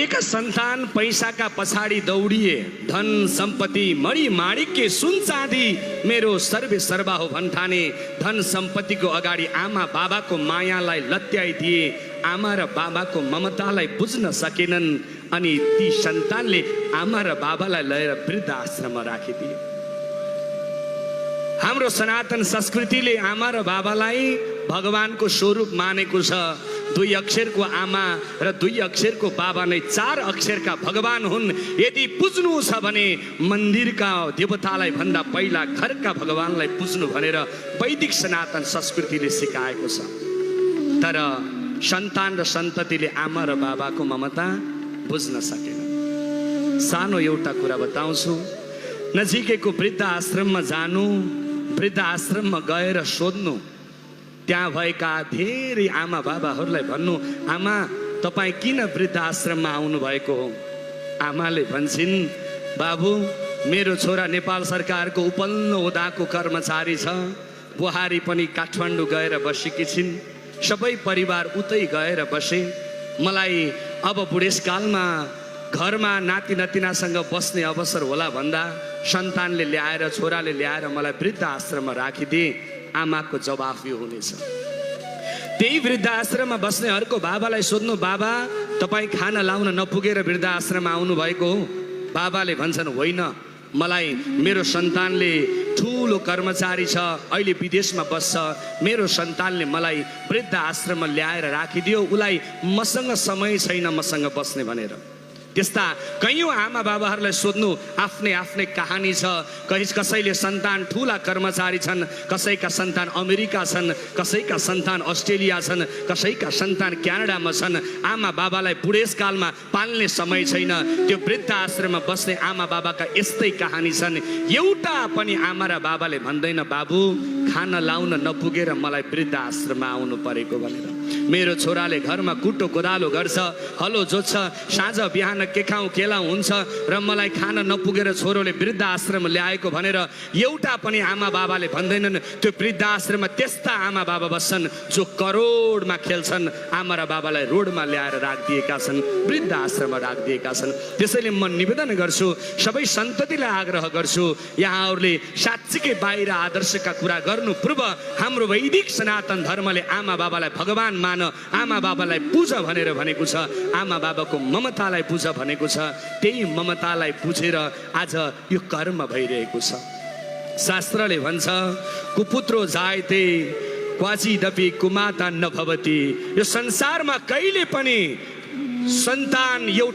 भएका सन्तान पैसाका पछाडि दौडिए, धन सम्पत्ति मणि माणिक्य सुन चाँदी मेरो सर्वे सर्वा हो भन्ठाने, धन सम्पत्तिको अगाडि आमा बाबाको मायालाई लत्याइदिए, आमा र बाबाको ममतालाई बुझ्न सकेनन् अनि ती सन्तानले आमा र बाबालाई लिएर वृद्ध आश्रममा राखिदिए। हाम्रो सनातन संस्कृतिले आमा र बाबालाई भगवानको स्वरूप मानेको छ। 2 अक्षरको आमा र 2 अक्षरको बाबा नै 4 अक्षरका भगवान हुन्। यदि पुज्नु छ भने मन्दिरका देवतालाई भन्दा पहिला घरका भगवानलाई पुज्नु भनेर वैदिक सनातन संस्कृतिले सिकाएको छ। तर सन्तान र सन्ततिले आमा र बाबाको ममता बुझ्न सकेन। सानो एउटा कुरा बताउँछु, नजिकैको वृद्ध आश्रममा जानु, वृद्ध आश्रममा गएर सोध्नु, त्यहाँ भएका धेरै आमा बाबाहरूलाई भन्नु, आमा तपाईँ किन वृद्ध आश्रममा आउनु भएको हो? आमाले भन्छन्, बाबु मेरो छोरा नेपाल सरकारको उपल्लो ओदाको कर्मचारी छ, बुहारी पनि काठमाडौँ गएर बसेकी छिन्, सबै परिवार उतै गएर बसे, मलाई अब बुढेसकालमा घरमा नाति नातिनासँग बस्ने अवसर होला भन्दा सन्तानले ल्याएर, छोराले ल्याएर मलाई वृद्ध आश्रममा राखिदिए, आमाको जवाफ यो हुनेछ। त्यही वृद्ध आश्रममा बस्नेहरूको बाबालाई सोध्नु, बाबा तपाईँ खाना लाउन नपुगेर वृद्ध आश्रममा आउनु भएको हो? बाबाले भन्छन्, होइन, मलाई मेरो सन्तानले ठुलो कर्मचारी छ, अहिले विदेशमा बस्छ, मेरो सन्तानले मलाई वृद्ध आश्रममा ल्याएर राखिदियो, उसलाई मसँग समय छैन मसँग बस्ने भनेर। त्यस्ता कयौँ आमा बाबाहरूलाई सोध्नु, आफ्नै आफ्नै कहानी छ। कसैले सन्तान ठुला कर्मचारी छन्, कसैका सन्तान अमेरिका छन्, कसैका सन्तान अस्ट्रेलिया छन्, कसैका सन्तान क्यानाडामा छन्। आमा बाबालाई बुढेसकालमा पाल्ने समय छैन। त्यो वृद्ध आश्रममा बस्ने आमा बाबाका यस्तै कहानी छन्। एउटा पनि आमा र बाबाले भन्दैन, बाबु खाना लाउन नपुगेर मलाई वृद्ध आश्रममा आउनु परेको भनेर। मेरो छोराले घरमा कुटो कोदालो गर्छ, हलो जोत्छ, साँझ बिहान केखाउँ केलाउँ हुन्छ र मलाई खाना नपुगेर छोरोले वृद्ध आश्रम ल्याएको भनेर एउटा पनि आमा बाबाले भन्दैनन्। त्यो वृद्ध आश्रममा त्यस्ता आमा बाबा बस्छन् जो करोडमा खेल्छन्, आमा र बाबालाई रोडमा ल्याएर राखिदिएका छन्, वृद्ध आश्रममा राखिदिएका छन्। त्यसैले म निवेदन गर्छु, सबै सन्ततिलाई आग्रह गर्छु, यहाँहरूले साँच्चीकै बाहिर आदर्शका कुरा गर्नु पूर्व हाम्रो वैदिक सनातन धर्मले आमा बाबालाई भगवान मान, आमा बाबालाई पूज भनेर भनेको छ, आमा बाबाको ममतालाई पूज भनेको छ। त्यही ममतालाई बुझेर आज यो कर्म भइरहेको छ। शास्त्रले भन्छ, कुपुत्रो जायते क्वाचिदपि कुमाता नभवति। यो संसारमा कहिले पनि सन्तान एउटा